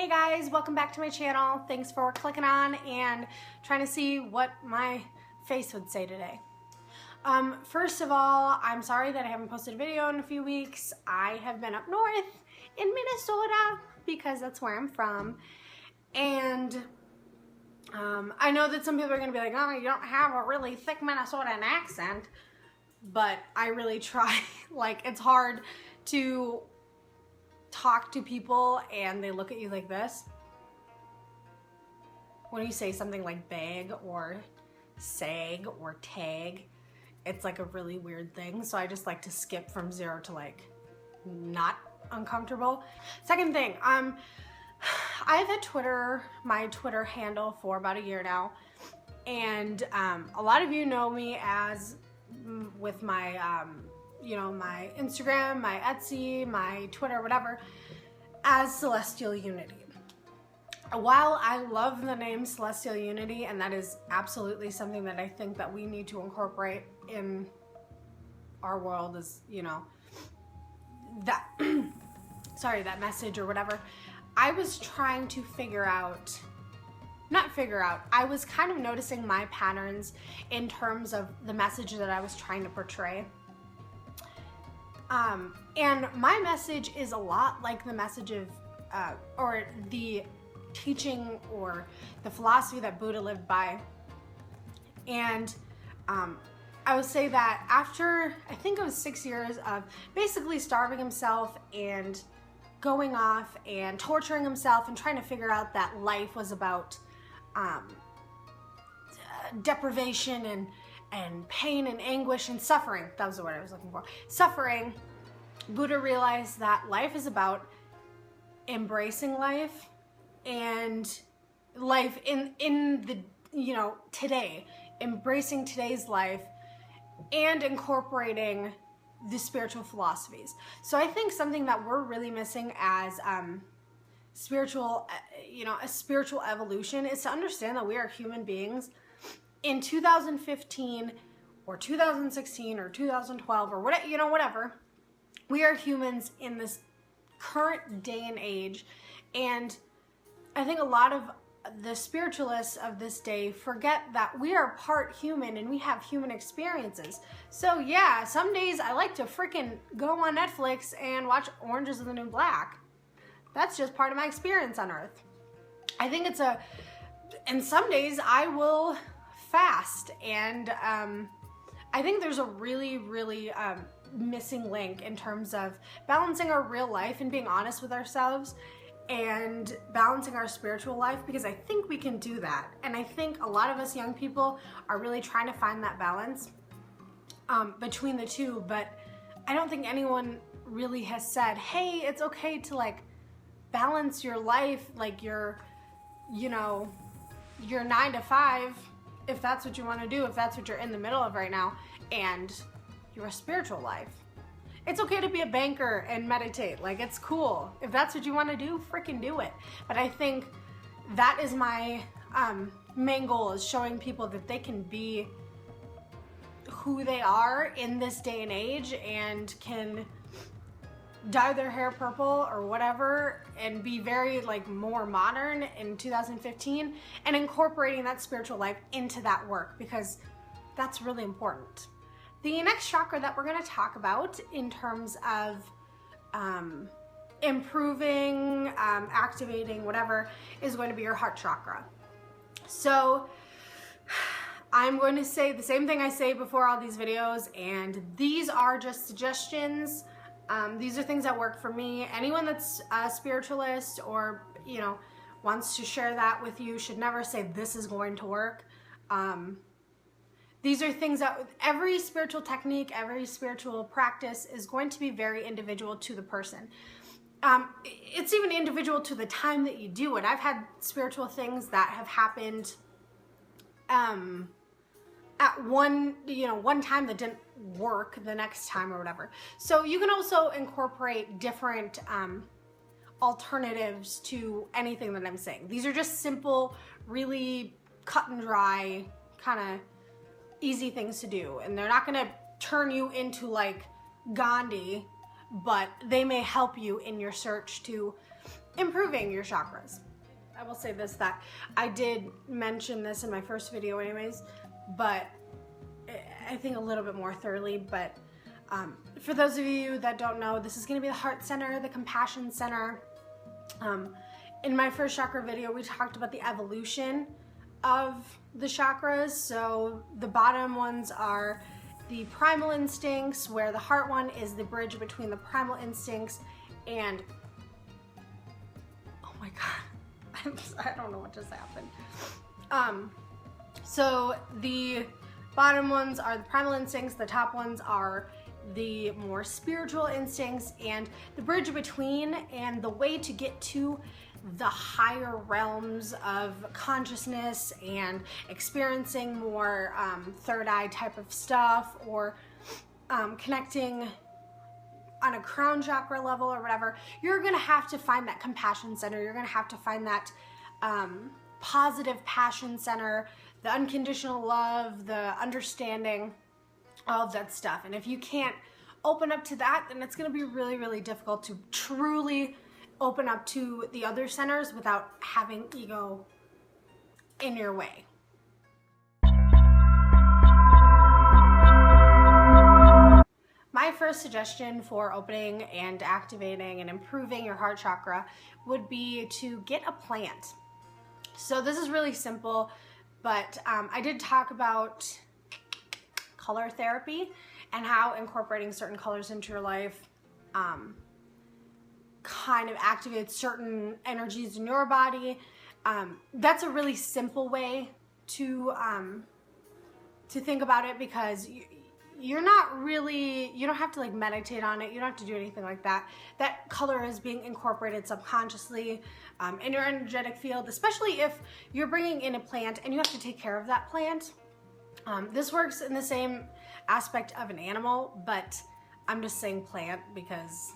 Hey guys, welcome back to my channel. Thanks for clicking on and trying to see what my face would say today. First of all, I'm sorry that I haven't posted a video in a few weeks. I have been up north in Minnesota because that's where I'm from. And I know that some people are gonna be like, oh, you don't have a really thick Minnesotan accent, but I really try. Like, it's hard to talk to people and they look at you like this when you say something like bag or sag or tag. It's like a really weird thing, so I just like to skip from 0 to like not uncomfortable. Second thing, I've had my Twitter handle for about a year now, and a lot of you know me as with my my Instagram, my Etsy, my Twitter, whatever, as Celestial Unity. While I love the name Celestial Unity, and that is absolutely something that I think that we need to incorporate in our world, is, that, that message or whatever, I was trying to I was kind of noticing my patterns in terms of the message that I was trying to portray. And my message is a lot like the message of, or the teaching or the philosophy that Buddha lived by. And I would say that after, I think it was 6 years of basically starving himself and going off and torturing himself and trying to figure out that life was about deprivation and pain and anguish and suffering. That was the word I was looking for. Suffering. Buddha realized that life is about embracing life, and life in the, today, embracing today's life and incorporating the spiritual philosophies. So I think something that we're really missing as a spiritual evolution is to understand that we are human beings in 2015 or 2016 or 2012 or whatever. We are humans in this current day and age, and I think a lot of the spiritualists of this day forget that we are part human and we have human experiences. So yeah, some days I like to freaking go on Netflix and watch Orange is the New Black. That's just part of my experience on Earth. I think and some days I will fast, and I think there's a really, really missing link in terms of balancing our real life and being honest with ourselves and balancing our spiritual life, because I think we can do that. And I think a lot of us young people are really trying to find that balance between the two, but I don't think anyone really has said, hey, it's okay to like balance your life, like your 9 to 5, if that's what you want to do, if that's what you're in the middle of right now, and your spiritual life. It's okay to be a banker and meditate. Like, it's cool. If that's what you want to do, freaking do it. But I think that is my main goal, is showing people that they can be who they are in this day and age, and can dye their hair purple or whatever and be very like more modern in 2015, and incorporating that spiritual life into that work, because that's really important. The next chakra that we're going to talk about in terms of improving, activating, whatever, is going to be your heart chakra. So I'm going to say the same thing I say before all these videos, and these are just suggestions. These are things that work for me. Anyone that's a spiritualist or, wants to share that with you should never say this is going to work. These are things that every spiritual technique, every spiritual practice is going to be very individual to the person. It's even individual to the time that you do it. I've had spiritual things that have happened at one time that didn't work the next time or whatever. So you can also incorporate different alternatives to anything that I'm saying. These are just simple, really cut and dry, kind of easy things to do, and they're not going to turn you into like Gandhi, but they may help you in your search to improving your chakras. I will say this, that I did mention this in my first video anyways, but I think a little bit more thoroughly. But for those of you that don't know, this is going to be the heart center, the compassion center. In my first chakra video, we talked about the evolution of the chakras. So the bottom ones are the primal instincts, where the heart one is the bridge between the primal instincts and, oh my God, I don't know what just happened. So the bottom ones are the primal instincts, the top ones are the more spiritual instincts, and the bridge between and the way to get to the higher realms of consciousness and experiencing more third eye type of stuff, or connecting on a crown chakra level or whatever. You're gonna have to find that compassion center. You're gonna have to find that positive passion center, the unconditional love, the understanding, all of that stuff. And if you can't open up to that, then it's gonna be really, really difficult to truly open up to the other centers without having ego in your way. My first suggestion for opening and activating and improving your heart chakra would be to get a plant. So this is really simple, but I did talk about color therapy and how incorporating certain colors into your life kind of activates certain energies in your body. That's a really simple way to think about it, because you're not really, you don't have to like meditate on it. You don't have to do anything like that. That color is being incorporated subconsciously in your energetic field, especially if you're bringing in a plant and you have to take care of that plant. This works in the same aspect of an animal, but I'm just saying plant because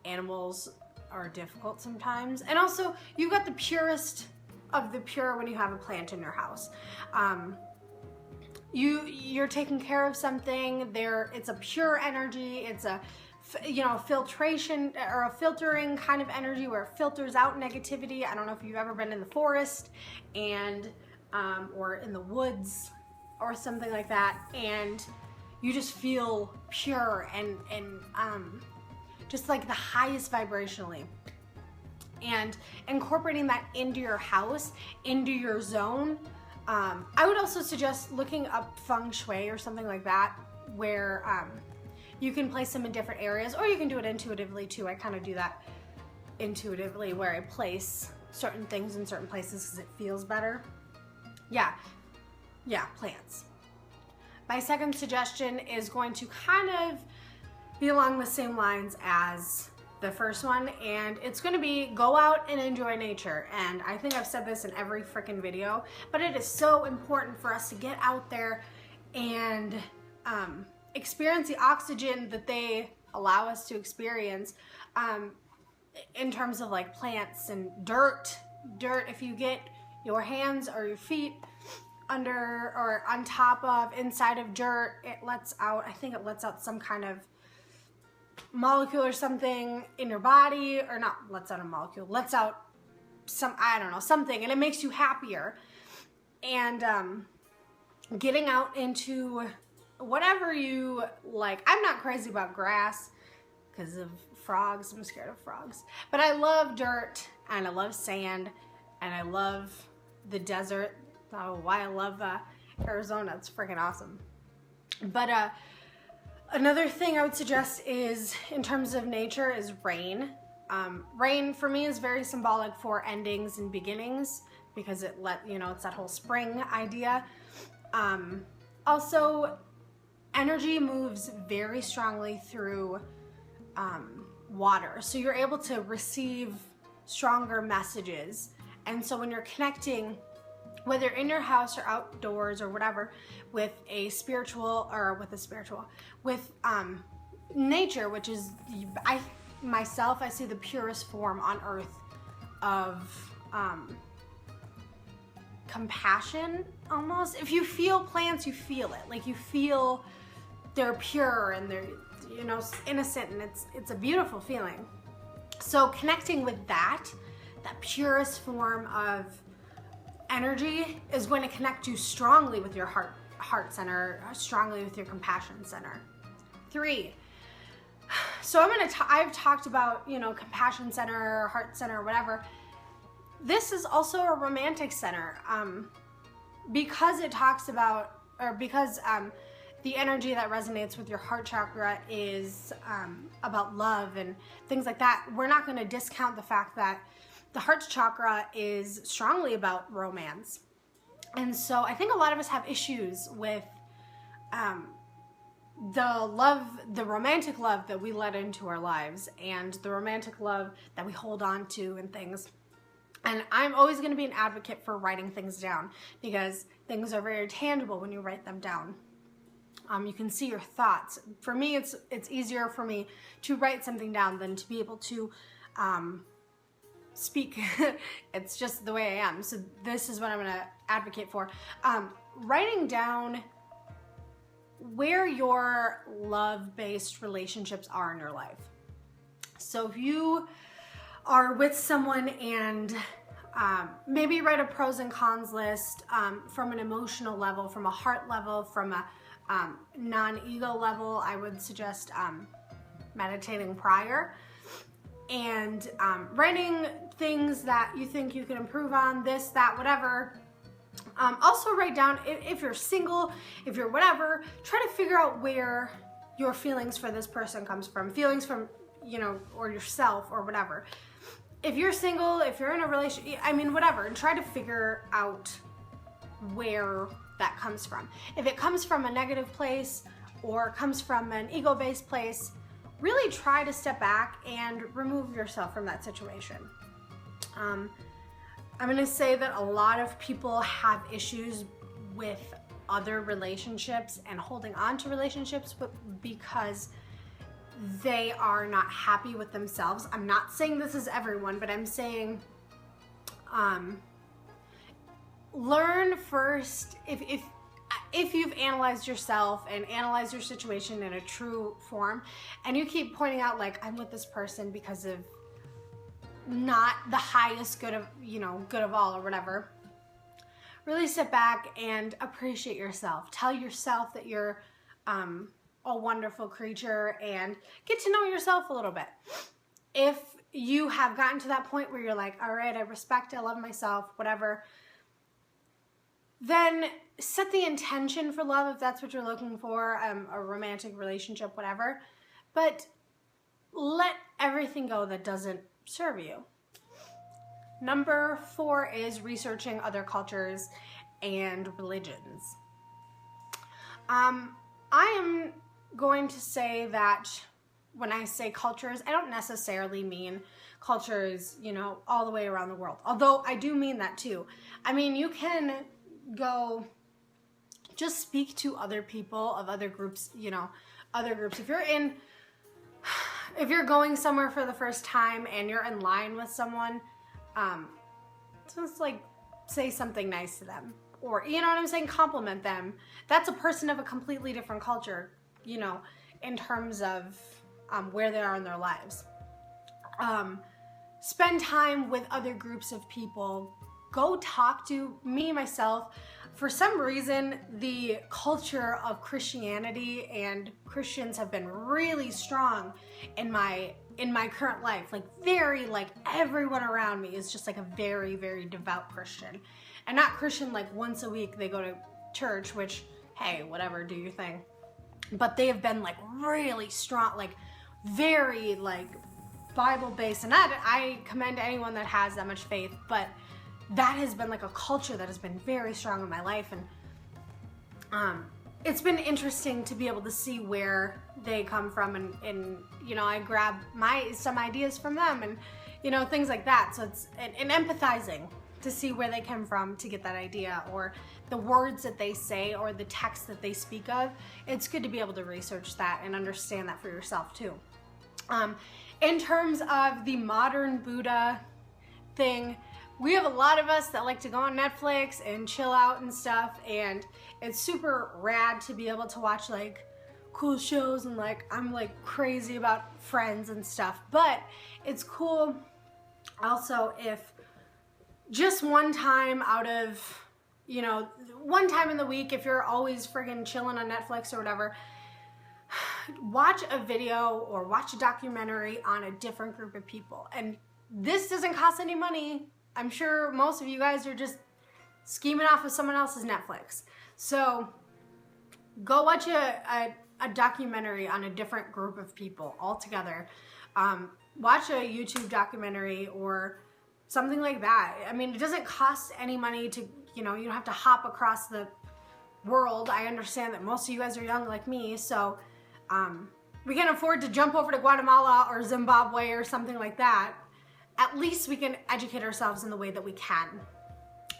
animals are difficult sometimes. And also, you've got the purest of the pure when you have a plant in your house. You're taking care of something there. It's a pure energy. It's a filtration or a filtering kind of energy where it filters out negativity. I don't know if you've ever been in the forest and or in the woods or something like that, and you just feel pure and just like the highest vibrationally. And incorporating that into your house, into your zone. I would also suggest looking up feng shui or something like that, where you can place them in different areas, or you can do it intuitively too. I kind of do that intuitively, where I place certain things in certain places because it feels better. Yeah, plants. My second suggestion is going to kind of be along the same lines as the first one, and it's going to be go out and enjoy nature. And I think I've said this in every freaking video, but it is so important for us to get out there and experience the oxygen that they allow us to experience, in terms of like plants and dirt. If you get your hands or your feet under or on top of, inside of dirt, it lets out, I think it lets out some kind of molecule or something in your body, or not lets out a molecule, lets out some, I don't know, something, and it makes you happier. And getting out into whatever you like. I'm not crazy about grass because of frogs. I'm scared of frogs. But I love dirt, and I love sand, and I love the desert. Oh, why I love Arizona. It's freaking awesome. But another thing I would suggest is, in terms of nature, is rain. Rain for me is very symbolic for endings and beginnings, because it's that whole spring idea. Also, energy moves very strongly through water, so you're able to receive stronger messages. And so when you're connecting, whether in your house or outdoors or whatever, with nature, which is, I see the purest form on earth of compassion, almost. If you feel plants, you feel it. Like, you feel they're pure and they're innocent, and it's a beautiful feeling. So connecting with that purest form of energy is going to connect you strongly with your heart center, strongly with your compassion center. 3. So I've talked about, compassion center, heart center, whatever. This is also a romantic center, because it talks about, or because the energy that resonates with your heart chakra is about love and things like that. We're not going to discount the fact that the heart chakra is strongly about romance. And so I think a lot of us have issues with the romantic love that we let into our lives and the romantic love that we hold on to and things. And I'm always going to be an advocate for writing things down, because things are very tangible when you write them down. You can see your thoughts. For me, it's easier for me to write something down than to be able to speak. It's just the way I am. So this is what I'm going to advocate for. Writing down where your love-based relationships are in your life. So if you are with someone and maybe write a pros and cons list from an emotional level, from a heart level, from a non-ego level. I would suggest meditating prior and writing things that you think you can improve on, this, that, whatever. Also write down, if you're single, if you're whatever, try to figure out where your feelings for this person comes from. Feelings from, or yourself or whatever. If you're single, if you're in a relationship, whatever, and try to figure out where that comes from. If it comes from a negative place or comes from an ego-based place, really try to step back and remove yourself from that situation. I'm going to say that a lot of people have issues with other relationships and holding on to relationships because they are not happy with themselves. I'm not saying this is everyone, but I'm saying learn first. If you've analyzed yourself and analyzed your situation in a true form, and you keep pointing out, like, I'm with this person because of not the highest good of all or whatever, really sit back and appreciate yourself. Tell yourself that you're a wonderful creature and get to know yourself a little bit. If you have gotten to that point where you're like, all right, I respect, I love myself, whatever, then set the intention for love if that's what you're looking for, a romantic relationship, whatever. But let everything go that doesn't serve you. Number 4 is researching other cultures and religions. I am going to say that when I say cultures, I don't necessarily mean cultures, all the way around the world. Although I do mean that too. You can go just speak to other people of other groups, other groups. If you're going somewhere for the first time and you're in line with someone, just like say something nice to them, or compliment them. That's a person of a completely different culture, in terms of where they are in their lives. Spend time with other groups of people. Go talk to me, myself. For some reason, the culture of Christianity and Christians have been really strong in my current life. Everyone around me is just like a very, very devout Christian. And not Christian like once a week they go to church, which, hey, whatever, do your thing. But they have been like really strong, like very like Bible-based. And I commend anyone that has that much faith, but that has been like a culture that has been very strong in my life. And it's been interesting to be able to see where they come from, and I grab some ideas from them, and things like that. So it's and empathizing to see where they come from to get that idea, or the words that they say, or the text that they speak of. It's good to be able to research that and understand that for yourself too. In terms of the modern Buddha thing, we have a lot of us that like to go on Netflix and chill out and stuff, and it's super rad to be able to watch like cool shows, and like I'm like crazy about Friends and stuff, but it's cool also if just one time out of, you know, one time in the week, if you're always friggin' chilling on Netflix or whatever, watch a video or watch a documentary on a different group of people. And this doesn't cost any money. I'm sure most of you guys are just scheming off of someone else's Netflix. So go watch a documentary on a different group of people all together. Watch a YouTube documentary or something like that. I mean, it doesn't cost any money to, you know, you don't have to hop across the world. I understand that most of you guys are young like me, so we can afford to jump over to Guatemala or Zimbabwe or something like that. At least we can educate ourselves in the way that we can.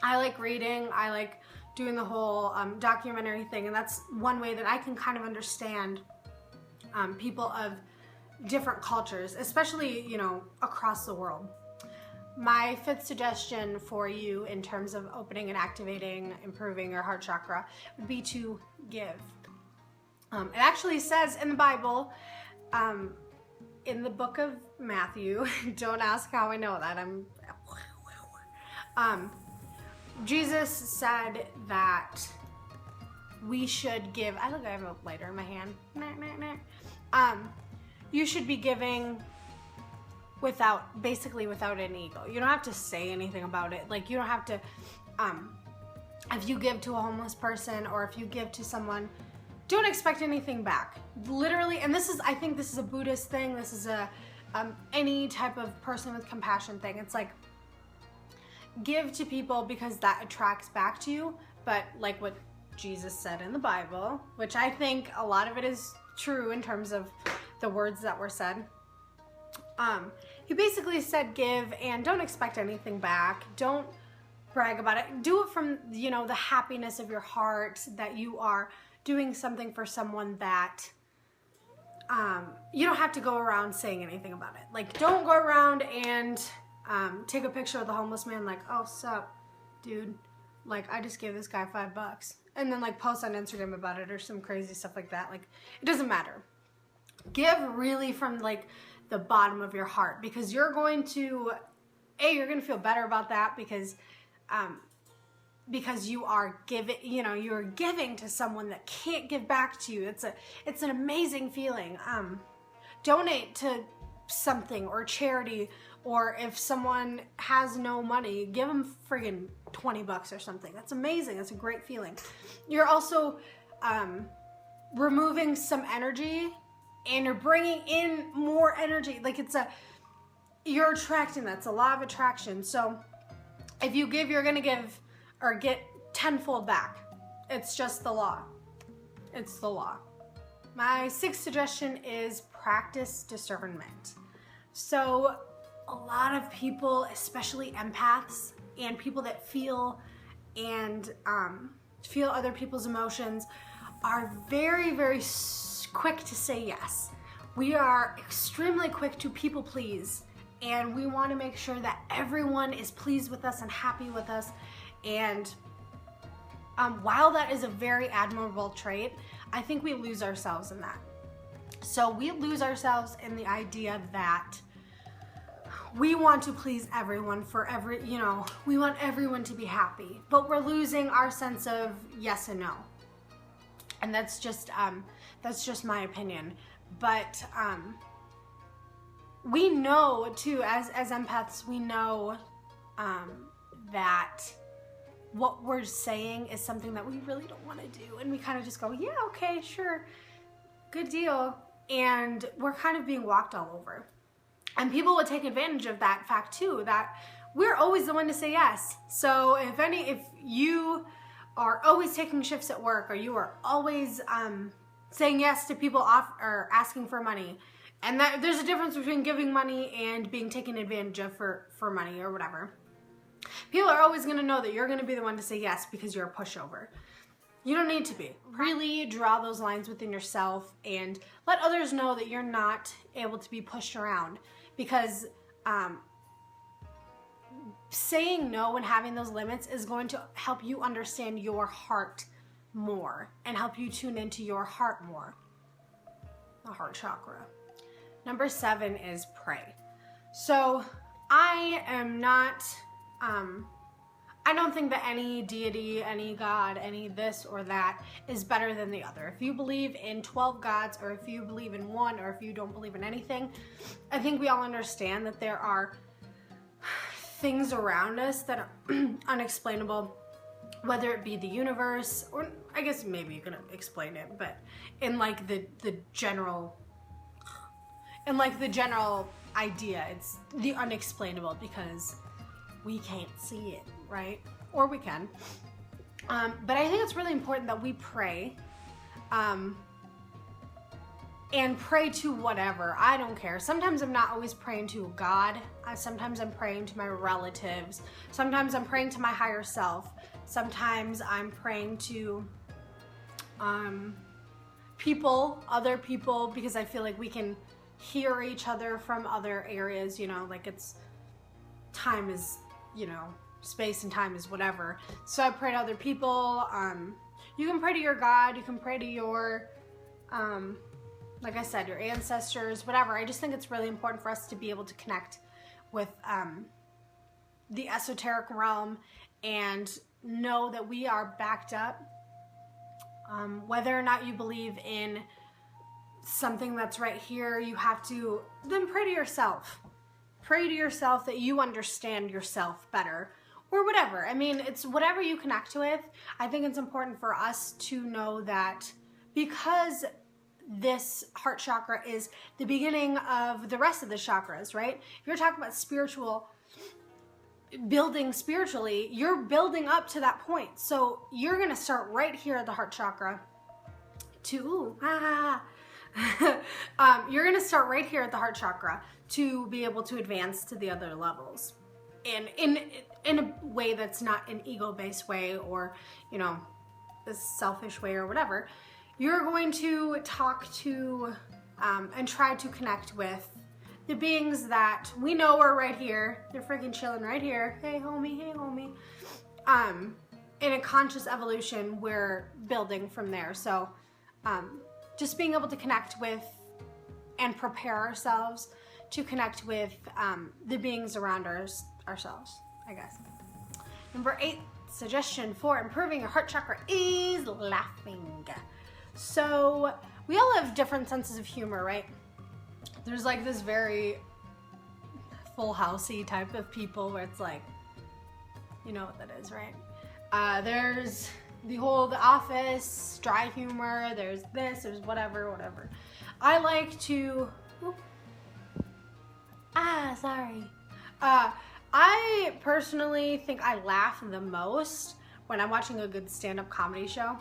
I like reading. I like doing the whole documentary thing, and that's one way that I can kind of understand people of different cultures, especially, you know, across the world. My fifth suggestion for you in terms of opening and activating, improving your heart chakra would be to give. It actually says in the Bible, in the book of Matthew, don't ask how I know that, Jesus said that we should give, I have a lighter in my hand, you should be giving basically without an ego. You don't have to say anything about it. Like, you don't have to, if you give to a homeless person or if you give to someone, don't expect anything back. Literally, and I think this is a Buddhist thing. This is any type of person with compassion thing. It's like, give to people because that attracts back to you. But like what Jesus said in the Bible, which I think a lot of it is true in terms of the words that were said. He basically said give and don't expect anything back. Don't brag about it. Do it from, you know, the happiness of your heart that you are doing something for someone that you don't have to go around saying anything about it. Like, don't go around and take a picture of the homeless man like, oh, sup, dude. Like, I just gave this guy $5. And then like post on Instagram about it or some crazy stuff like that. Like, it doesn't matter. Give really from like the bottom of your heart, because you're going to feel better about that because you are giving, you know, you're giving to someone that can't give back to you. It's an amazing feeling. Donate to something or charity, or if someone has no money, give them friggin' $20 or something. That's amazing. That's a great feeling. You're also removing some energy, and you're bringing in more energy. Like, you're attracting. That's a law of attraction. So if you give, you're gonna give or get tenfold back. It's just the law. It's the law. My sixth suggestion is practice discernment. So a lot of people, especially empaths and people that feel other people's emotions, are very, very quick to say yes. We are extremely quick to people please, and we want to make sure that everyone is pleased with us and happy with us. And while that is a very admirable trait, I think we lose ourselves in that. So we lose ourselves in the idea that we want to please everyone we want everyone to be happy, but we're losing our sense of yes and no. And that's just my opinion. But we know too, as empaths, we know that what we're saying is something that we really don't want to do, and we kind of just go, yeah, okay, sure, good deal, and we're kind of being walked all over. And people would take advantage of that fact too, that we're always the one to say yes. So if you are always taking shifts at work, or you are always saying yes to people or asking for money, and that there's a difference between giving money and being taken advantage of for money or whatever. People are always going to know that you're going to be the one to say yes because you're a pushover. You don't need to be. Really draw those lines within yourself and let others know that you're not able to be pushed around, because saying no and having those limits is going to help you understand your heart more and help you tune into your heart more. the heart chakra. Number 7 is pray. So I am not, I don't think that any deity, any God, any this or that is better than the other. If you believe in 12 gods, or if you believe in one, or if you don't believe in anything, I think we all understand that there are things around us that are unexplainable, whether it be the universe, or I guess maybe you can explain it, but in like the general idea, it's the unexplainable because we can't see it, right? Or we can. But I think it's really important that we pray, and pray to whatever. I don't care. Sometimes I'm not always praying to God. Sometimes I'm praying to my relatives. Sometimes I'm praying to my higher self. Sometimes I'm praying to people, other people, because I feel like we can hear each other from other areas, you know, like it's time is, you know, space and time is whatever. So I pray to other people. You can pray to your God, you can pray to your, like I said, your ancestors, whatever. I just think it's really important for us to be able to connect with the esoteric realm and know that we are backed up. Whether or not you believe in something that's right here, you have to then pray to yourself. Pray to yourself that you understand yourself better, or whatever. I mean, it's whatever you connect with. I think it's important for us to know that because this heart chakra is the beginning of the rest of the chakras, right? If you're talking about building spiritually, you're building up to that point. So you're going to start right here at the heart chakra you're going to start right here at the heart chakra to be able to advance to the other levels. And in a way that's not an ego-based way, or, you know, a selfish way or whatever. You're going to talk to and try to connect with the beings that we know are right here. They're freaking chilling right here. Hey homie, hey homie. In a conscious evolution, we're building from there. So just being able to connect with and prepare ourselves to connect with the beings around ourselves, I guess. Number 8 suggestion for improving your heart chakra is laughing. So we all have different senses of humor, right? There's like this very Full Housey type of people where it's like, you know what that is, right? There's the Office, dry humor, there's this, there's whatever. I like to, sorry. I personally think I laugh the most when I'm watching a good stand-up comedy show.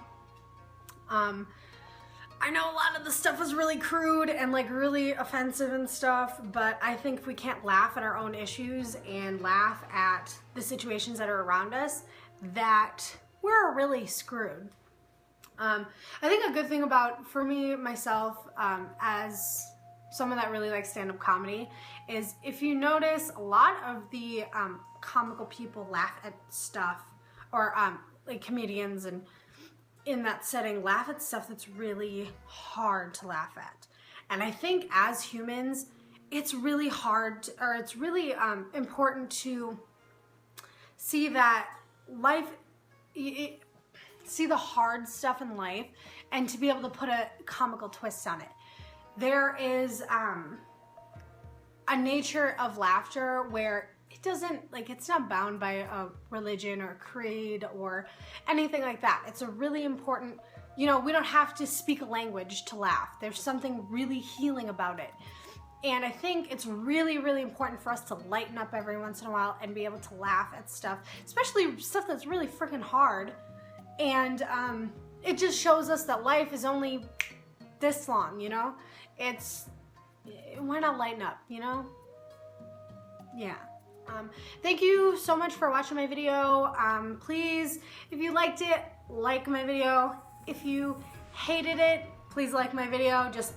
I know a lot of the stuff was really crude and like really offensive and stuff, but I think if we can't laugh at our own issues and laugh at the situations that are around us, that we're really screwed. I think a good thing for me, myself, as someone that really likes stand-up comedy, is if you notice a lot of the comical people laugh at stuff, or like comedians and in that setting laugh at stuff that's really hard to laugh at. And I think as humans, it's really hard or it's really important to see that life, see the hard stuff in life and to be able to put a comical twist on it. There is a nature of laughter where it doesn't, like, it's not bound by a religion or creed or anything like that. It's a really important, you know, we don't have to speak a language to laugh. There's something really healing about it. And I think it's really, really important for us to lighten up every once in a while and be able to laugh at stuff, especially stuff that's really freaking hard. And it just shows us that life is only this long, you know? Why not lighten up, you know? Yeah. Thank you so much for watching my video. Please, if you liked it, like my video. If you hated it, please like my video just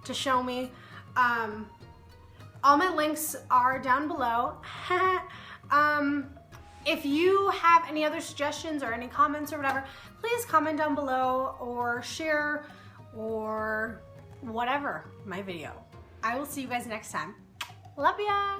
to show me. All my links are down below. If you have any other suggestions or any comments or whatever, please comment down below or share or whatever my video. I will see you guys next time. Love ya!